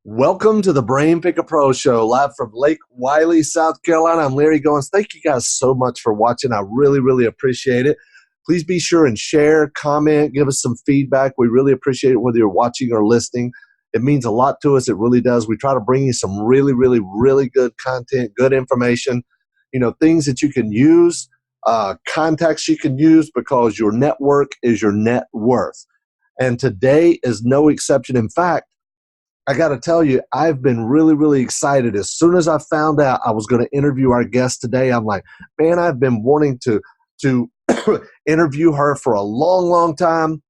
Welcome to the Brain Picker Pro Show, live from Lake Wiley, South Carolina. I'm Larry Goins. Thank you guys so much for watching. I really, really appreciate it. Please be sure and share, comment, give us some feedback. We really appreciate it, whether you're watching or listening. It means a lot to us. It really does. We try to bring you some really, really, really good content, good information, things that you can use, contacts you can use, because your network is your net worth. And today is no exception. In fact, I got to tell you, I've been really, really excited. As soon as I found out I was going to interview our guest today, I'm like, man, I've been wanting to interview her for a long, long time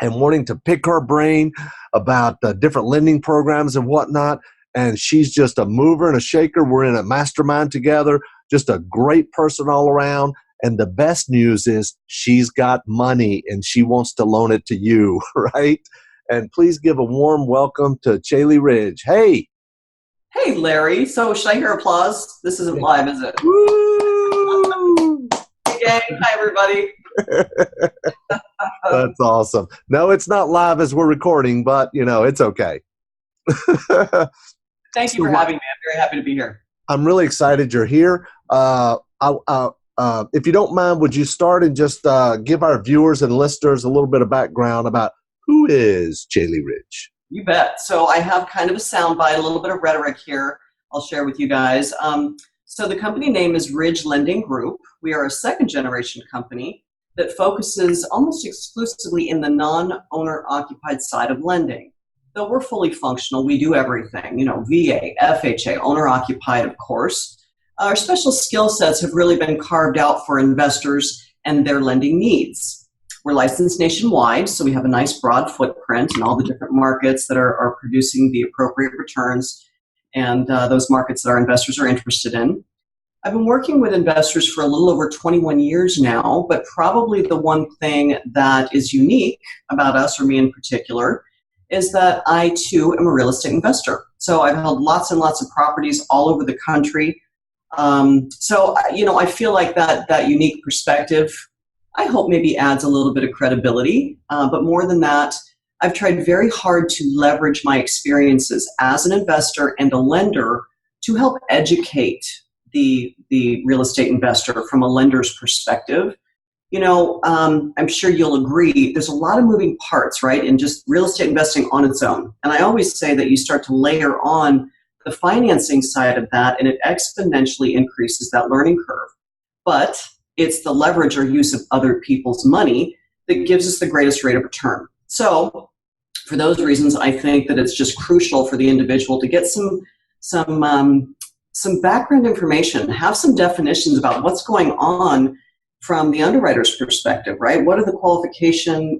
and wanting to pick her brain about different lending programs and whatnot. And she's just a mover and a shaker. We're in a mastermind together, just a great person all around. And the best news is she's got money and she wants to loan it to you, right? And please give a warm welcome to Caeli Ridge. Hey. Hey, Larry. So should I hear applause? This isn't live, is it? Woo! Hey, gang. Hi, everybody. That's awesome. No, it's not live as we're recording, but, it's okay. Thank you for having me. I'm very happy to be here. I'm really excited you're here. If you don't mind, would you start and just give our viewers and listeners a little bit of background about who is Caeli Ridge? You bet. So I have kind of a soundbite, a little bit of rhetoric here I'll share with you guys. So the company name is Ridge Lending Group. We are a second-generation company that focuses almost exclusively in the non-owner occupied side of lending. Though we're fully functional, we do everything, VA, FHA, owner-occupied, of course. Our special skill sets have really been carved out for investors and their lending needs. We're licensed nationwide, so we have a nice broad footprint in all the different markets that are producing the appropriate returns and those markets that our investors are interested in. I've been working with investors for a little over 21 years now, but probably the one thing that is unique about us, or me in particular, is that I too am a real estate investor. So I've held lots and lots of properties all over the country. I feel like that unique perspective, I hope, maybe adds a little bit of credibility. But more than that, I've tried very hard to leverage my experiences as an investor and a lender to help educate the real estate investor from a lender's perspective. I'm sure you'll agree, there's a lot of moving parts, right, in just real estate investing on its own. And I always say that you start to layer on the financing side of that, and it exponentially increases that learning curve. But it's the leverage or use of other people's money that gives us the greatest rate of return. So for those reasons, I think that it's just crucial for the individual to get some background information, have some definitions about what's going on from the underwriter's perspective, right? What are the qualification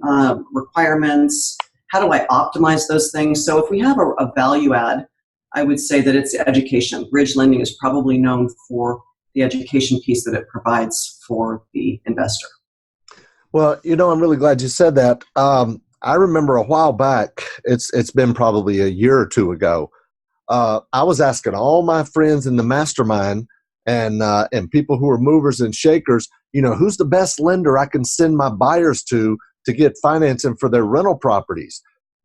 requirements? How do I optimize those things? So if we have a value add, I would say that it's education. Ridge Lending is probably known for the education piece that it provides for the investor. Well, I'm really glad you said that. I remember a while back, it's been probably a year or two ago, I was asking all my friends in the mastermind and people who are movers and shakers, who's the best lender I can send my buyers to get financing for their rental properties?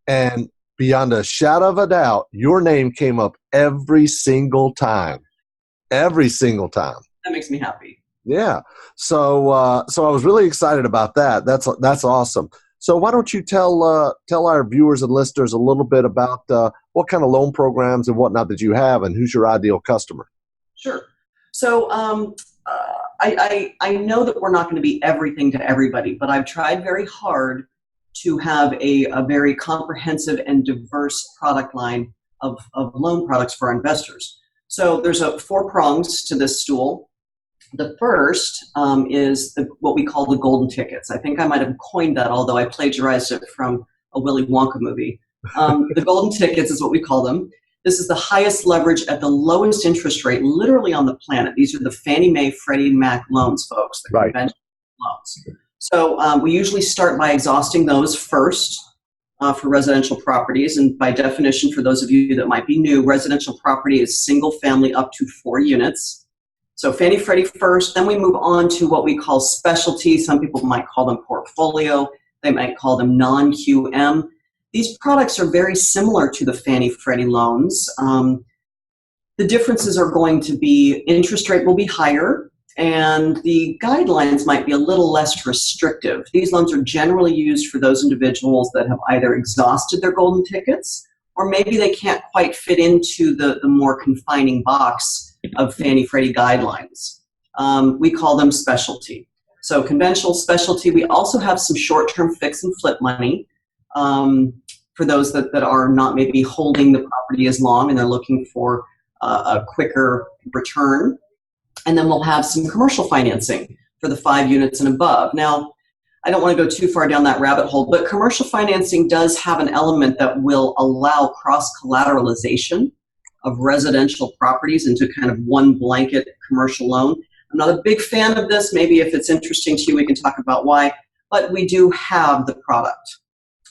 And beyond a shadow of a doubt, your name came up every single time. Every single time. That makes me happy. Yeah. So I was really excited about that. That's awesome. So why don't you tell our viewers and listeners a little bit about what kind of loan programs and whatnot that you have, and who's your ideal customer? Sure. So I know that we're not going to be everything to everybody, but I've tried very hard to have a very comprehensive and diverse product line of loan products for our investors. So there's 4 prongs to this stool. The first is what we call the golden tickets. I think I might have coined that, although I plagiarized it from a Willy Wonka movie. The golden tickets is what we call them. This is the highest leverage at the lowest interest rate literally on the planet. These are the Fannie Mae, Freddie Mac loans, folks, the conventional loans. So we usually start by exhausting those first. For residential properties. And by definition, for those of you that might be new, residential property is single family up to 4 units. So Fannie Freddie first, then we move on to what we call specialty. Some people might call them portfolio. They might call them non-QM. these products are very similar to the Fannie Freddie loans. The differences are going to be interest rate will be higher, and the guidelines might be a little less restrictive. These loans are generally used for those individuals that have either exhausted their golden tickets, or maybe they can't quite fit into the more confining box of Fannie Freddie guidelines. We call them specialty. So conventional, specialty. We also have some short-term fix and flip money for those that are not maybe holding the property as long and they're looking for a quicker return. And then we'll have some commercial financing for the 5 units and above. Now, I don't want to go too far down that rabbit hole, but commercial financing does have an element that will allow cross-collateralization of residential properties into kind of one blanket commercial loan. I'm not a big fan of this. Maybe if it's interesting to you, we can talk about why, but we do have the product.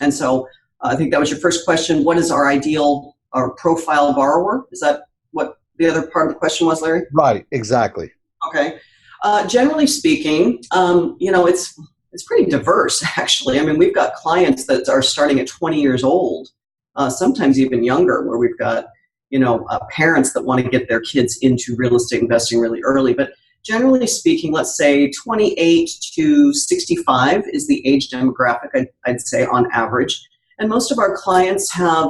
And so I think that was your first question. What is our ideal or profile borrower? Is that what the other part of the question was, Larry? Right, exactly. Okay. Generally speaking, it's pretty diverse, actually. I mean, we've got clients that are starting at 20 years old, sometimes even younger, where we've got, parents that want to get their kids into real estate investing really early. But generally speaking, let's say 28 to 65 is the age demographic, I'd say, on average. And most of our clients have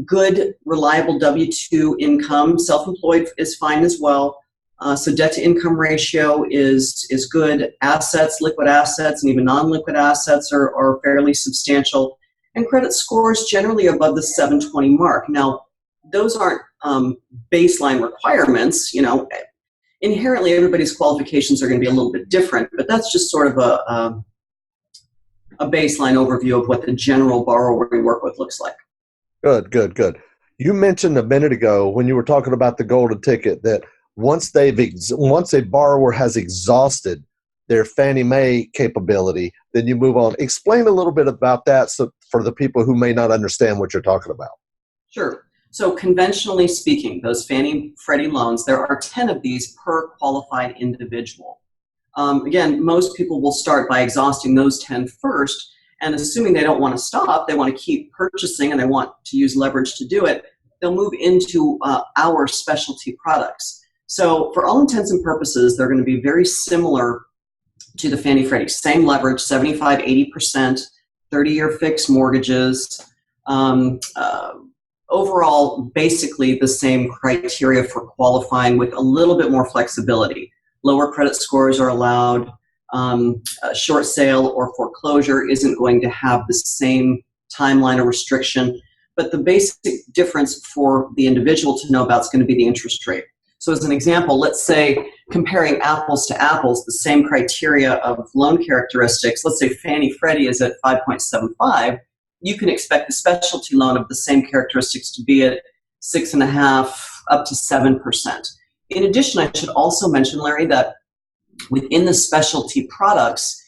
good, reliable W-2 income. Self-employed is fine as well. So debt-to-income ratio is good. Assets, liquid assets, and even non-liquid assets are fairly substantial. And credit scores generally above the 720 mark. Now, those aren't baseline requirements. Inherently, everybody's qualifications are going to be a little bit different, but that's just sort of a baseline overview of what the general borrower we work with looks like. Good. You mentioned a minute ago when you were talking about the golden ticket that once a borrower has exhausted their Fannie Mae capability, then you move on. Explain a little bit about that for the people who may not understand what you're talking about. Sure. So conventionally speaking, those Fannie Freddie loans, there are 10 of these per qualified individual. Again, most people will start by exhausting those 10 first, and assuming they don't want to stop, they want to keep purchasing and they want to use leverage to do it, they'll move into our specialty products. So for all intents and purposes, they're going to be very similar to the Fannie Freddie. Same leverage, 75, 80%, 30-year fixed mortgages. Overall, basically the same criteria for qualifying with a little bit more flexibility. Lower credit scores are allowed. A short sale or foreclosure isn't going to have the same timeline or restriction. But the basic difference for the individual to know about is going to be the interest rate. So as an example, let's say comparing apples to apples, the same criteria of loan characteristics, let's say Fannie Freddie is at 5.75, you can expect the specialty loan of the same characteristics to be at 6.5% up to 7%. In addition, I should also mention, Larry, that within the specialty products,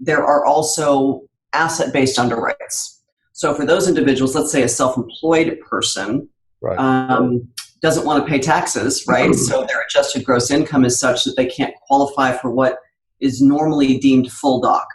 there are also asset-based underwrites. So for those individuals, let's say a self-employed person, right. Doesn't want to pay taxes, right? So their adjusted gross income is such that they can't qualify for what is normally deemed full doc.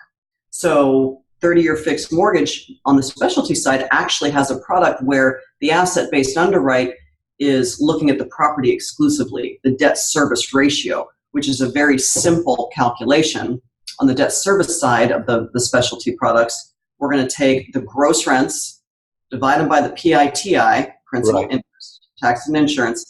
So 30-year fixed mortgage on the specialty side actually has a product where the asset-based underwrite is looking at the property exclusively, the debt service ratio, which is a very simple calculation. On the debt service side of the specialty products, we're going to take the gross rents, divide them by the PITI, principal, right. interest, tax and insurance,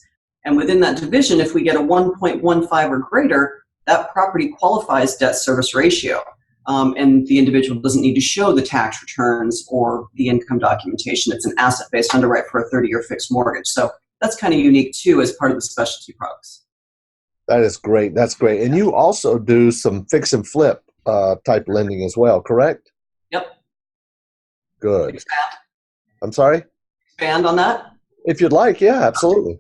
and within that division, if we get a 1.15 or greater, that property qualifies debt service ratio. And the individual doesn't need to show the tax returns or the income documentation. It's an asset-based underwrite for a 30-year fixed mortgage. So that's kind of unique, too, as part of the specialty products. That is great. That's great. And you also do some fix and flip type lending as well, correct? Yep. Good. Expand. I'm sorry? Expand on that? If you'd like, yeah, absolutely.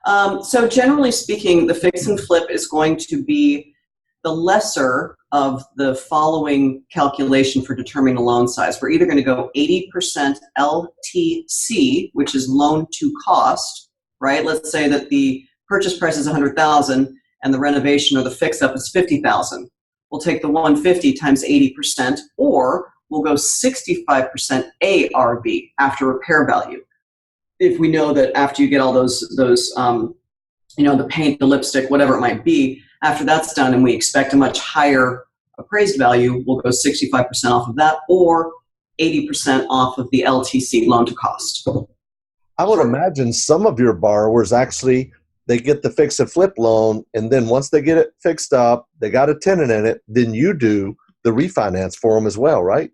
Okay. So generally speaking, the fix and flip is going to be the lesser of the following calculation for determining a loan size. We're either going to go 80% LTC, which is loan to cost, right? Let's say that the purchase price is $100,000 and the renovation or the fix up is $50,000. We'll take the 150 times 80%, or we'll go 65% ARV, after repair value. If we know that after you get all those the paint, the lipstick, whatever it might be, after that's done and we expect a much higher appraised value, we'll go 65% off of that, or 80% off of the LTC, loan to cost. I would imagine some of your borrowers actually, they get the fix and flip loan, and then once they get it fixed up, they got a tenant in it, then you do the refinance for them as well, right?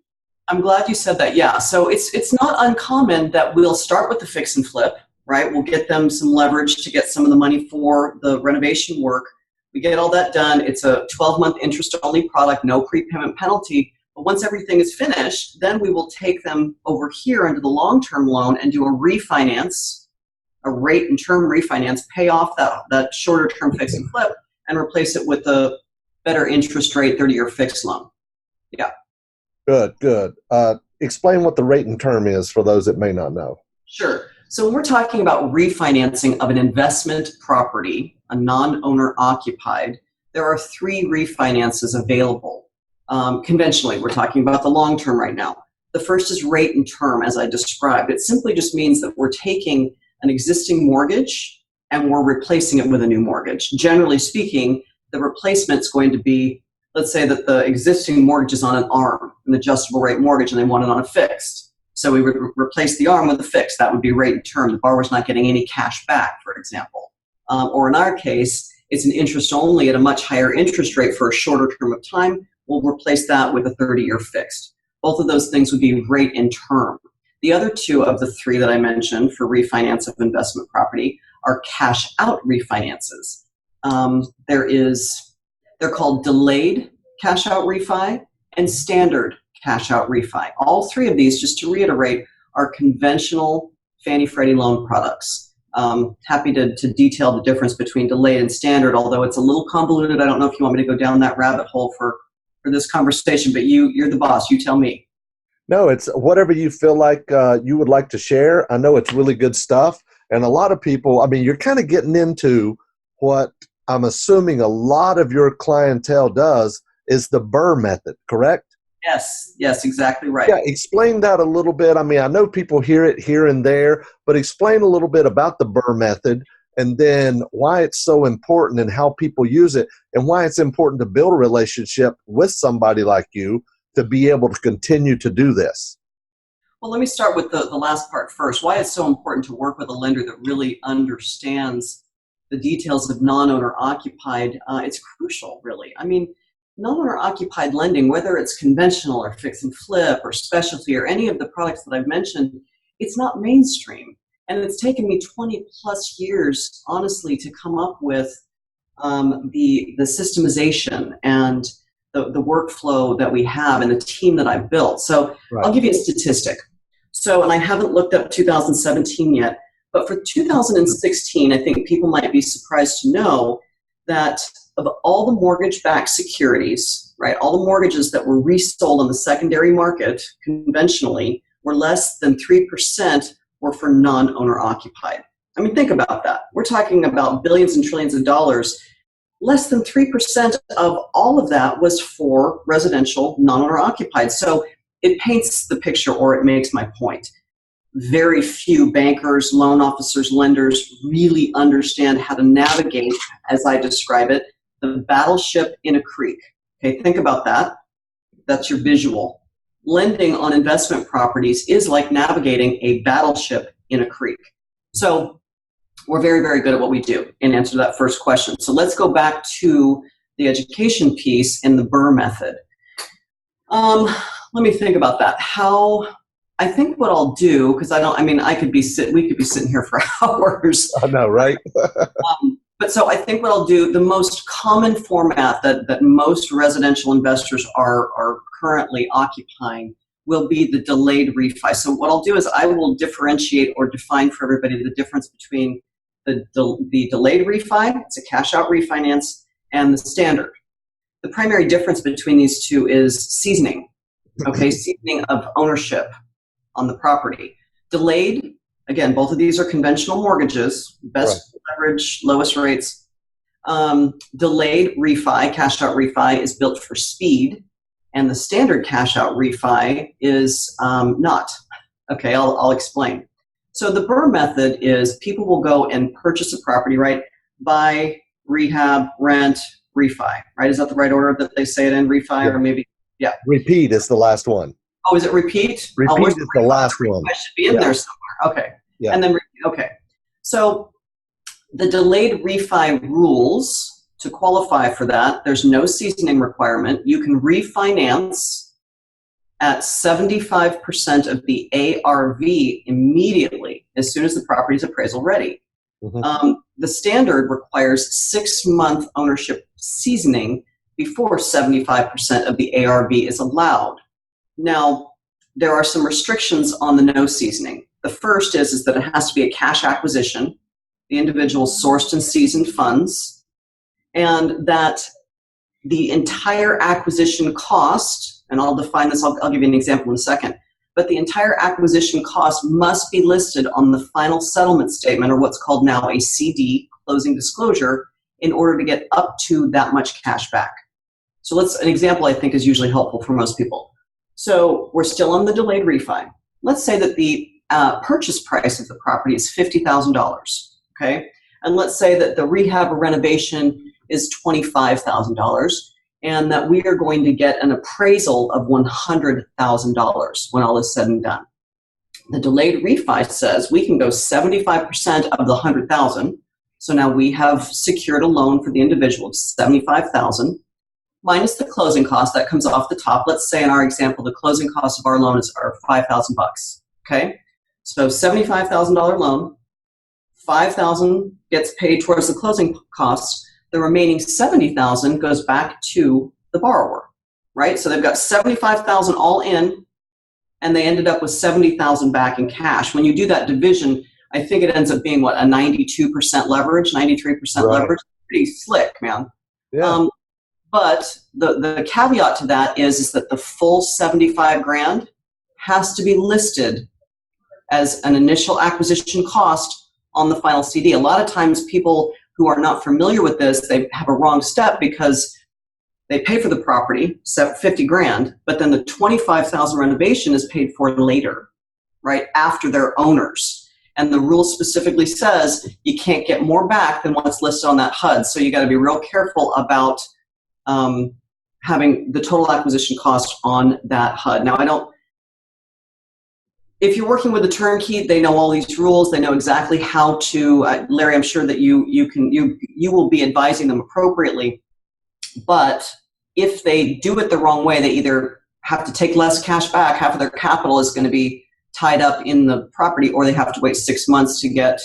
I'm glad you said that. Yeah. So it's not uncommon that we'll start with the fix and flip, right? We'll get them some leverage to get some of the money for the renovation work. We get all that done. It's a 12-month interest-only product, no prepayment penalty. But once everything is finished, then we will take them over here into the long-term loan and do a refinance, a rate and term refinance, pay off that shorter-term fix and flip, and replace it with a better interest rate 30-year fixed loan. Yeah. Good. Explain what the rate and term is for those that may not know. Sure. So when we're talking about refinancing of an investment property, a non-owner occupied, there are 3 refinances available. Conventionally, we're talking about the long term right now. The first is rate and term, as I described. It simply just means that we're taking an existing mortgage and we're replacing it with a new mortgage. Generally speaking, the replacement's going to be, let's say that the existing mortgage is on an ARM, an adjustable rate mortgage, and they want it on a fixed. So we would replace the ARM with a fixed. That would be rate and term. The borrower's not getting any cash back, for example. Or in our case, it's an interest only at a much higher interest rate for a shorter term of time. We'll replace that with a 30-year fixed. Both of those things would be rate and term. The other 2 of the 3 that I mentioned for refinance of investment property are cash out refinances. They're called delayed cash out refi and standard cash out refi. All 3 of these, just to reiterate, are conventional Fannie Freddie loan products. Happy to detail the difference between delayed and standard, although it's a little convoluted. I don't know if you want me to go down that rabbit hole for this conversation, but you're the boss. You tell me. No, it's whatever you feel like you would like to share. I know it's really good stuff. And a lot of people, I mean, you're kind of getting into what I'm assuming a lot of your clientele does is the Bur Method, correct? Yes, exactly right. Yeah, explain that a little bit. I mean, I know people hear it here and there, but explain a little bit about the Bur Method and then why it's so important and how people use it and why it's important to build a relationship with somebody like you to be able to continue to do this. Well, let me start with the last part first. Why it's so important to work with a lender that really understands the details of non-owner occupied. It's crucial, really. I mean, non-owner occupied lending, whether it's conventional or fix and flip or specialty or any of the products that I've mentioned, it's not mainstream. And it's taken me 20 plus years, honestly, to come up with the systemization and the workflow that we have and the team that I've built. So right. I'll give you a statistic. So, and I haven't looked up 2017 yet, but for 2016, I think people might be surprised to know that of all the mortgage-backed securities, right, all the mortgages that were resold on the secondary market conventionally were less than 3% were for non-owner occupied. I mean, think about that. We're talking about billions and trillions of dollars. Less than 3% of all of that was for residential non-owner occupied. So it paints the picture, or it makes my point. Very few bankers, loan officers, lenders really understand how to navigate, as I describe it, the battleship in a creek. Okay, think about that. That's your visual. Lending on investment properties is like navigating a battleship in a creek. So we're very, very good at what we do in answer to that first question. So let's go back to the education piece and the Bur Method. Let me think about that. I think what I'll do, because we could be sitting here for hours. I know, right? But so I think what I'll do, the most common format that most residential investors are currently occupying will be the delayed refi. So what I'll do is I will differentiate or define for everybody the difference between the delayed refi, it's a cash out refinance, and the standard. The primary difference between these two is seasoning. Okay, seasoning of ownership on the property. Delayed, again, both of these are conventional mortgages, best leverage, lowest rates. Delayed refi, cash out refi, is built for speed, And the standard cash out refi is not. Okay, I'll explain. So the Bur method is people will go and purchase a property, right? Buy, rehab, rent, refi, right? Is that the right order that they say it in, refi, or maybe, yeah. Repeat is the last one. Oh, is it repeat? Repeat is the last one. I should be in there somewhere. Okay. Yeah. And then, okay. So the delayed refi rules, to qualify for that, there's no seasoning requirement. You can refinance at 75% of the ARV immediately as soon as the property's appraisal ready. The standard requires 6-month ownership seasoning before 75% of the ARV is allowed. Now, there are some restrictions on the no seasoning. The first is that it has to be a cash acquisition, the individual sourced and seasoned funds, and that the entire acquisition cost, and I'll define this, I'll give you an example in a second, but the entire acquisition cost must be listed on the final settlement statement, or what's called now a CD, closing disclosure, in order to get up to that much cash back. So an example I think is usually helpful for most people. So we're still on the delayed refi. Let's say that the purchase price of the property is $50,000, okay? And let's say that the rehab or renovation is $25,000, and that we are going to get an appraisal of $100,000 when all is said and done. The delayed refi says we can go 75% of the $100,000. So now we have secured a loan for the individual of $75,000 minus the closing cost that comes off the top. Let's say in our example, the closing cost of our loan are $5,000. Okay, so $75,000 loan, $5,000 gets paid towards the closing costs. The remaining $70,000 goes back to the borrower, right? So they've got $75,000 all in, and they ended up with $70,000 back in cash. When you do that division, I think it ends up being, what, a 92% leverage, 93% leverage? Pretty slick, man. Yeah. But the caveat to that is that the full 75 grand has to be listed as an initial acquisition cost on the final CD. A lot of times people who are not familiar with this, they have a wrong step because they pay for the property, 50 grand, but then the 25,000 renovation is paid for later, right, after they're owners. And the rule specifically says you can't get more back than what's listed on that HUD. So you got to be real careful about having the total acquisition cost on that HUD. Now, if you're working with a turnkey, they know all these rules. They know exactly how to, Larry, I'm sure that you will be advising them appropriately. But if they do it the wrong way, they either have to take less cash back, half of their capital is going to be tied up in the property, or they have to wait 6 months to get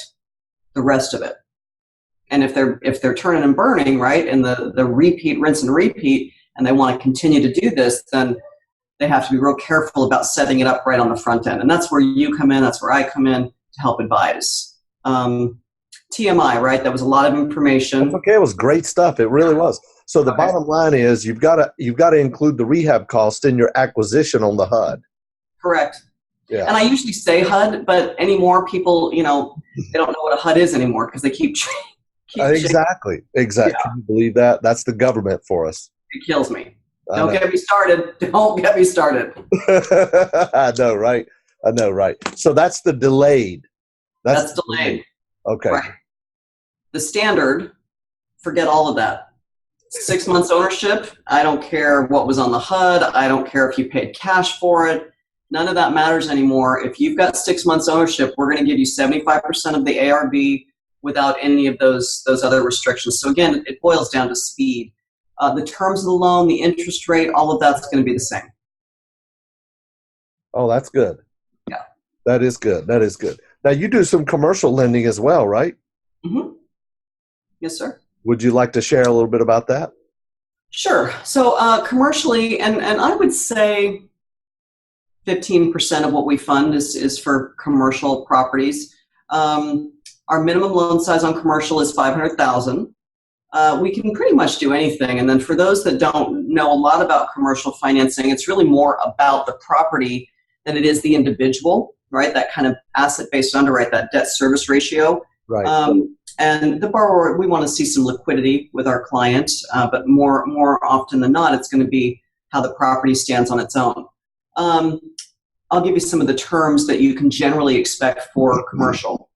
the rest of it. And if they're turning and burning, right, and the repeat, rinse and repeat, and they want to continue to do this, then they have to be real careful about setting it up right on the front end. And that's where you come in, that's where I come in to help advise. TMI, right? That was a lot of information. That's okay, it was great stuff. It really was. So the bottom line is you've got to include the rehab cost in your acquisition on the HUD. Correct. Yeah. And I usually say HUD, but anymore people, they don't know what a HUD is anymore because they keep Exactly. Yeah. Can you believe that? That's the government for us. It kills me. Don't get me started. Don't get me started. I know, right? So that's the delayed. That's delayed. Okay. Right. The standard, forget all of that. 6 months ownership, I don't care what was on the HUD. I don't care if you paid cash for it. None of that matters anymore. If you've got 6 months ownership, we're going to give you 75% of the ARV without any of those other restrictions. So again, it boils down to speed. The terms of the loan, the interest rate, all of that's going to be the same. Oh, that's good. Yeah. That is good. Now, you do some commercial lending as well, right? Mm-hmm. Yes, sir. Would you like to share a little bit about that? Sure. So commercially, and I would say 15% of what we fund is for commercial properties. Our minimum loan size on commercial is $500,000. We can pretty much do anything. And then for those that don't know a lot about commercial financing, it's really more about the property than it is the individual, right? That kind of asset-based underwrite, that debt service ratio. Right. And the borrower, we want to see some liquidity with our client, but more often than not, it's going to be how the property stands on its own. I'll give you some of the terms that you can generally expect for commercial.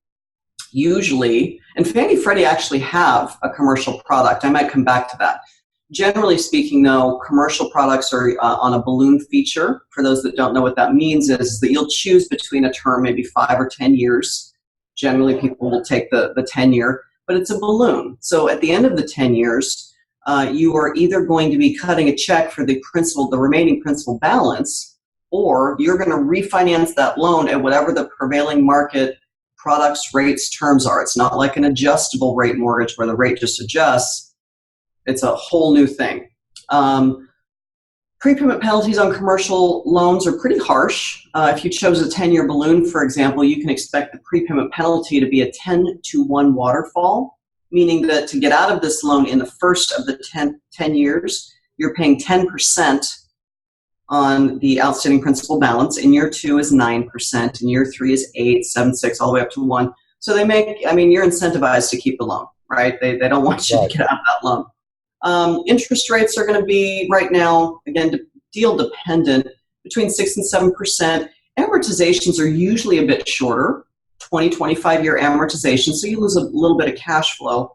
Usually, and Fannie Freddie actually have a commercial product. I might come back to that. Generally speaking, though, commercial products are on a balloon feature. For those that don't know what that means, is that you'll choose between a term, maybe 5 or 10 years. Generally, people will take the 10-year, but it's a balloon. So at the end of the 10 years, you are either going to be cutting a check for the remaining principal balance, or you're going to refinance that loan at whatever the prevailing market products, rates, terms are. It's not like an adjustable rate mortgage where the rate just adjusts. It's a whole new thing. Prepayment penalties on commercial loans are pretty harsh. If you chose a 10-year balloon, for example, you can expect the prepayment penalty to be a 10-to-1 waterfall, meaning that to get out of this loan in the first of the 10 years, you're paying 10% on the outstanding principal balance. In year 2 is 9%. In year 3 is 8, 7, 6, all the way up to 1. So you're incentivized to keep the loan, right? They don't want you to get out of that loan. Interest rates are going to be, right now, again, deal dependent, between 6 and 7%. Amortizations are usually a bit shorter, 25-year amortization, so you lose a little bit of cash flow.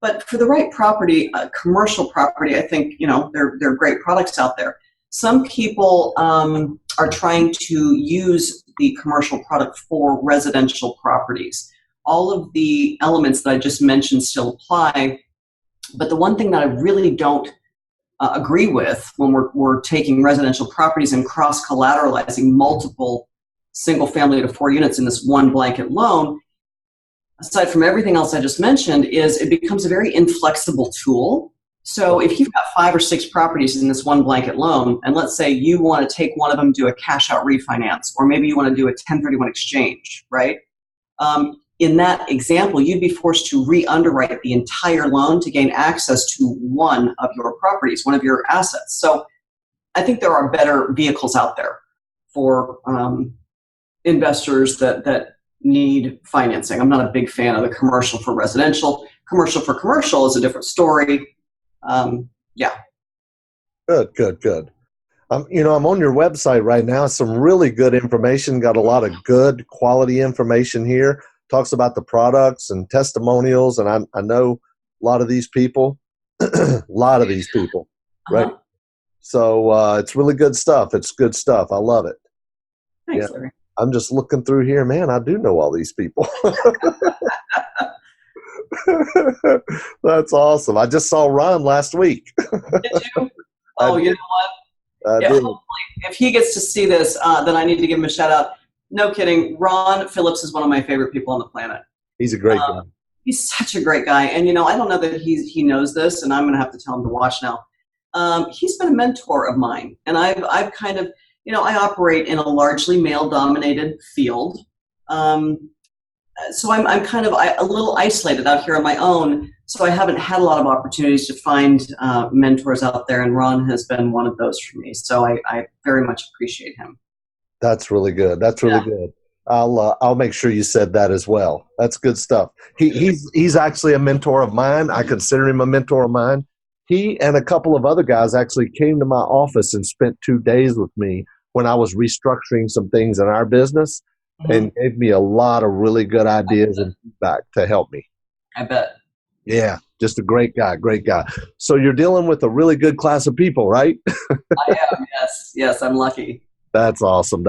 But for the right property, commercial property, I think, there are great products out there. Some people are trying to use the commercial product for residential properties. All of the elements that I just mentioned still apply. But the one thing that I really don't agree with when we're taking residential properties and cross-collateralizing multiple single-family to 4 units in this one blanket loan, aside from everything else I just mentioned, is it becomes a very inflexible tool. So if you've got 5 or 6 properties in this one blanket loan, and let's say you want to take one of them, do a cash-out refinance, or maybe you want to do a 1031 exchange, right? In that example, you'd be forced to re-underwrite the entire loan to gain access to one of your properties, one of your assets. So I think there are better vehicles out there for investors that need financing. I'm not a big fan of the commercial for residential. Commercial for commercial is a different story. Yeah. Good. I'm on your website right now. Some really good information. Got a lot of good quality information here. Talks about the products and testimonials, and I know a lot of these people, right? So it's really good stuff. It's good stuff. I love it. Thanks, Larry. I'm just looking through here, man. I do know all these people. That's awesome. I just saw Ron last week. Did you? Oh, you know what? I did. Hopefully, if he gets to see this, then I need to give him a shout out. No kidding. Ron Phillips is one of my favorite people on the planet. He's a great guy. He's such a great guy. And, I don't know that he knows this, and I'm going to have to tell him to watch now. He's been a mentor of mine. And I've kind of, I operate in a largely male-dominated field. So I'm kind of a little isolated out here on my own. So I haven't had a lot of opportunities to find mentors out there. And Ron has been one of those for me. So I very much appreciate him. That's really good. That's really good. I'll make sure you said that as well. That's good stuff. He's actually a mentor of mine. I consider him a mentor of mine. He and a couple of other guys actually came to my office and spent 2 days with me when I was restructuring some things in our business, and gave me a lot of really good ideas and feedback to help me. I bet. Yeah, just a great guy. So you're dealing with a really good class of people, right? I am. Yes, I'm lucky. That's awesome.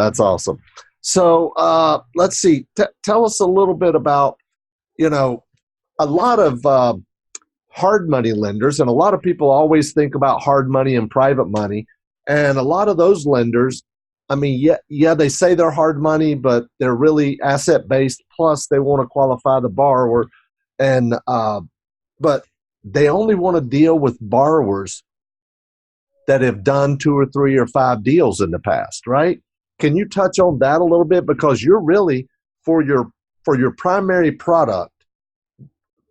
So let's see. Tell us a little bit about, a lot of hard money lenders, and a lot of people always think about hard money and private money. And a lot of those lenders, they say they're hard money, but they're really asset-based. Plus, they want to qualify the borrower. And but they only want to deal with borrowers that have done 2 or 3 or 5 deals in the past, right? Can you touch on that a little bit? Because you're really, for your primary product,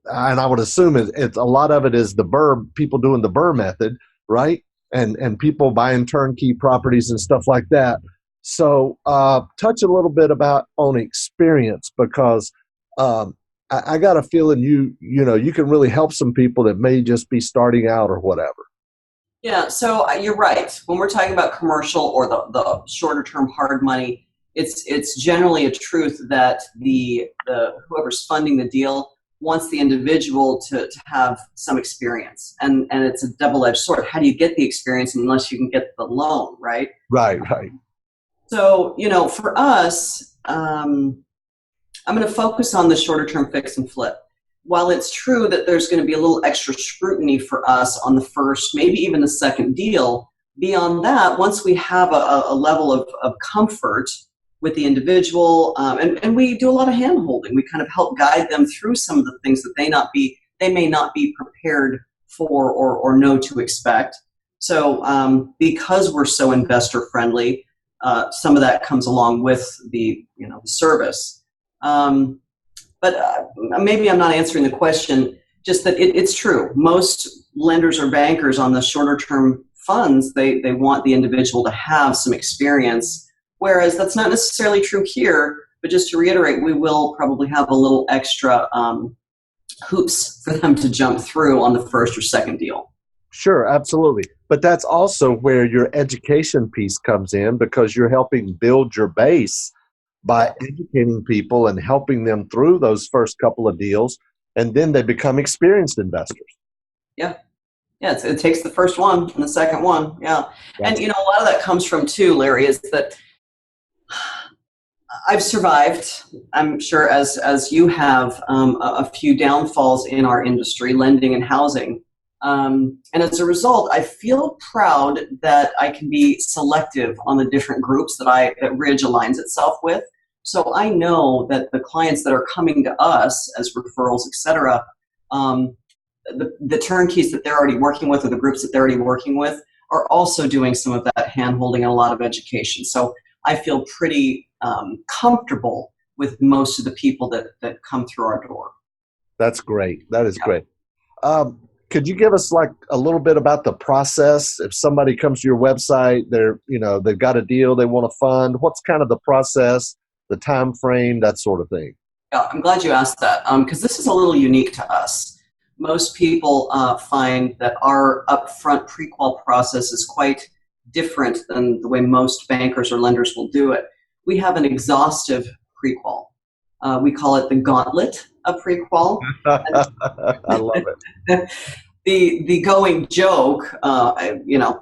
and I would assume it's a lot of it is people doing the Bur Method, right? And people buying turnkey properties and stuff like that. So touch a little bit on experience, because I got a feeling you can really help some people that may just be starting out or whatever. Yeah, so you're right. When we're talking about commercial or the shorter term hard money, it's generally a truth that the whoever's funding the deal wants the individual to have some experience. And it's a double-edged sword. How do you get the experience unless you can get the loan, right? Right, right. So, for us, I'm going to focus on the shorter term fix and flip. While it's true that there's going to be a little extra scrutiny for us on the first, maybe even the second deal, beyond that, once we have a level of comfort with the individual, and we do a lot of hand holding, we kind of help guide them through some of the things that they may not be prepared for or know to expect. So because we're so investor friendly, some of that comes along with the service. But maybe I'm not answering the question, just that it's true. Most lenders or bankers on the shorter term funds, they want the individual to have some experience, whereas that's not necessarily true here. But just to reiterate, we will probably have a little extra hoops for them to jump through on the first or second deal. Sure, absolutely. But that's also where your education piece comes in, because you're helping build your base by educating people and helping them through those first couple of deals, and then they become experienced investors. Yeah. Yeah, it takes the first one and the second one. Yeah. And, a lot of that comes from, too, Larry, is that I've survived, I'm sure, as you have, a few downfalls in our industry, lending and housing. And as a result, I feel proud that I can be selective on the different groups that Ridge aligns itself with. So I know that the clients that are coming to us as referrals, et cetera, the turnkeys that they're already working with, or the groups that they're already working with, are also doing some of that hand-holding and a lot of education. So I feel pretty comfortable with most of the people that come through our door. That's great. That is great. Could you give us like a little bit about the process? If somebody comes to your website, they've got a deal they want to fund, what's kind of the process, the time frame, that sort of thing? Yeah, I'm glad you asked that, because this is a little unique to us. Most people find that our upfront pre-qual process is quite different than the way most bankers or lenders will do it. We have an exhaustive pre-qual. We call it the gauntlet of pre-qual. I love it. The going joke,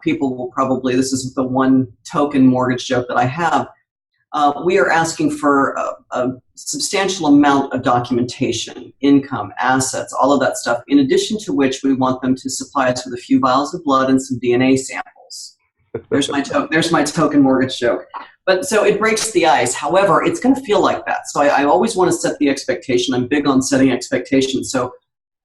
people will probably, this is the one token mortgage joke that I have. We are asking for a substantial amount of documentation, income, assets, all of that stuff, in addition to which we want them to supply us with a few vials of blood and some DNA samples. There's my token mortgage joke. But so it breaks the ice. However, it's going to feel like that. So I always want to set the expectation. I'm big on setting expectations. So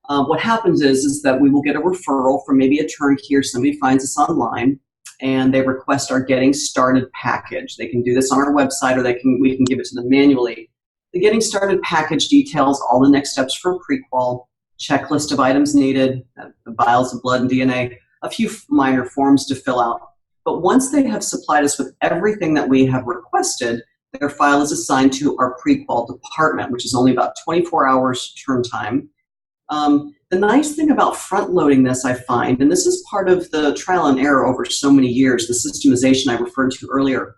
what happens is that we will get a referral from maybe a turnkey, or somebody finds us online and they request our getting started package. They can do this on our website, or we can give it to them manually. The getting started package details all the next steps for pre-qual, checklist of items needed, the vials of blood and DNA, a few minor forms to fill out. But once they have supplied us with everything that we have requested, their file is assigned to our pre-qual department, which is only about 24 hours turn time. The nice thing about front-loading this, I find, and this is part of the trial and error over so many years, the systemization I referred to earlier.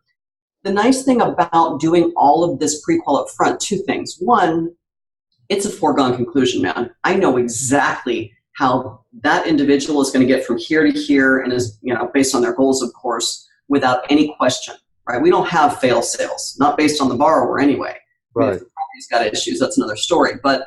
The nice thing about doing all of this pre-qual up front, two things. One, it's a foregone conclusion, man. I know exactly how that individual is going to get from here to here, and is, based on their goals, of course, without any question, right? We don't have fail sales, not based on the borrower anyway. Right. I mean, if the property's got issues, that's another story. But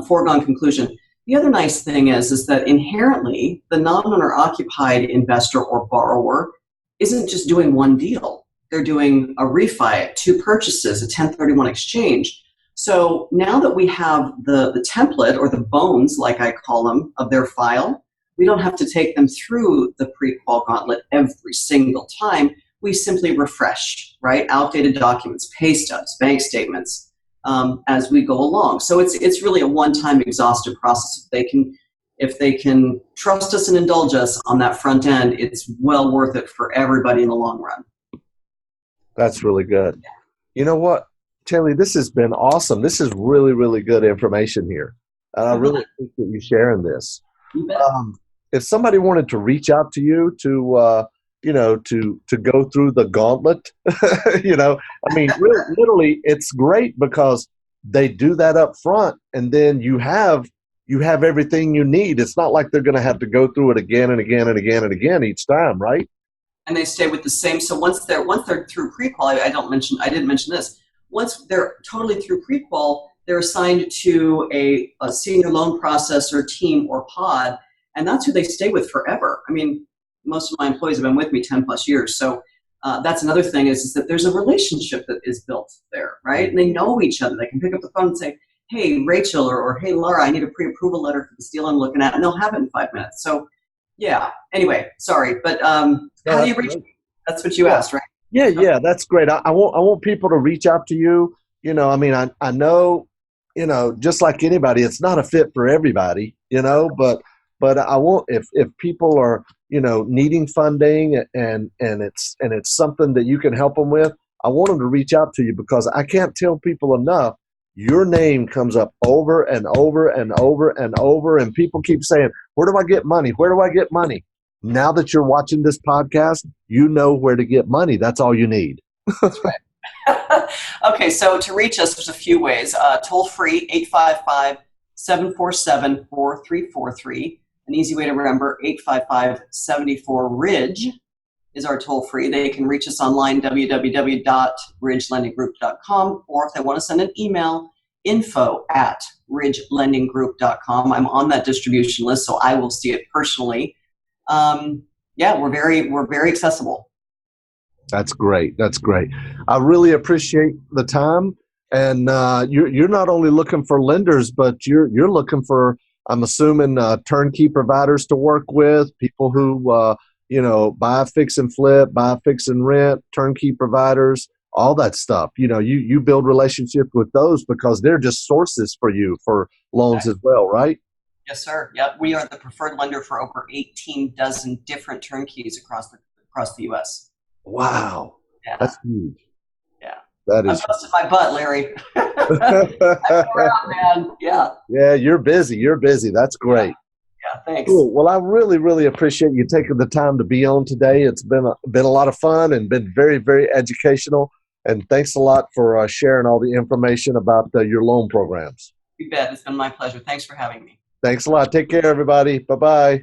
foregone conclusion. The other nice thing is that inherently the non-owner occupied investor or borrower isn't just doing one deal. They're doing a refi, two purchases, a 1031 exchange. So now that we have the template, or the bones, like I call them, of their file, we don't have to take them through the pre-qual gauntlet every single time. We simply refresh, right? Outdated documents, pay stubs, bank statements, as we go along. So it's really a one-time exhaustive process. If they can trust us and indulge us on that front end, it's well worth it for everybody in the long run. That's really good. You know what, Caeli, this has been awesome. This is really, really good information here. And I really appreciate you sharing this. You bet. if somebody wanted to reach out to you to to go through the gauntlet, I mean, really, literally, it's great because they do that up front, and then you have everything you need. It's not like they're going to have to go through it again and again and again and again each time, right? And they stay with the same. So once they're through pre-qual, I didn't mention this. Once they're totally through pre-qual, they're assigned to a senior loan processor team or pod, and that's who they stay with forever. I mean, most of my employees have been with me 10 plus years. So that's another thing is that there's a relationship that is built there, right? And they know each other. They can pick up the phone and say, hey, Rachel, or hey, Laura, I need a pre-approval letter for this deal I'm looking at, and they'll have it in 5 minutes. So yeah, anyway, sorry, but how do you reach? That's what you asked, right? Yeah, that's great. I want people to reach out to you. I mean, I know, just like anybody, it's not a fit for everybody, but I want, if people are, needing funding and it's something that you can help them with, I want them to reach out to you, because I can't tell people enough. Your name comes up over and over and over and over, and people keep saying, where do I get money? Where do I get money? Now that you're watching this podcast, you know where to get money. That's all you need. That's right. Okay, so to reach us, there's a few ways. Toll free, 855-747-4343. An easy way to remember, 855-74-RIDGE is our toll free. They can reach us online, www.ridgelendinggroup.com, or if they want to send an email, info@ridgelendinggroup.com. I'm on that distribution list, so I will see it personally. We're very accessible. That's great. That's great. I really appreciate the time. And you're not only looking for lenders, but you're looking for, I'm assuming, turnkey providers to work with, people who buy, fix, and flip, buy, fix, and rent, turnkey providers, all that stuff. You build relationships with those because they're just sources for you for loans as well, right? Yes, sir. Yep. We are the preferred lender for over 18 dozen different turnkeys across the U.S. Wow. Yeah. That's huge. Yeah. That is. I'm busting my butt, Larry. I'm around, man. Yeah. Yeah, you're busy. You're busy. That's great. Yeah, thanks. Cool. Well, I really, really appreciate you taking the time to be on today. It's been a lot of fun and been very, very educational. And thanks a lot for sharing all the information about your loan programs. You bet. It's been my pleasure. Thanks for having me. Thanks a lot. Take care, everybody. Bye-bye.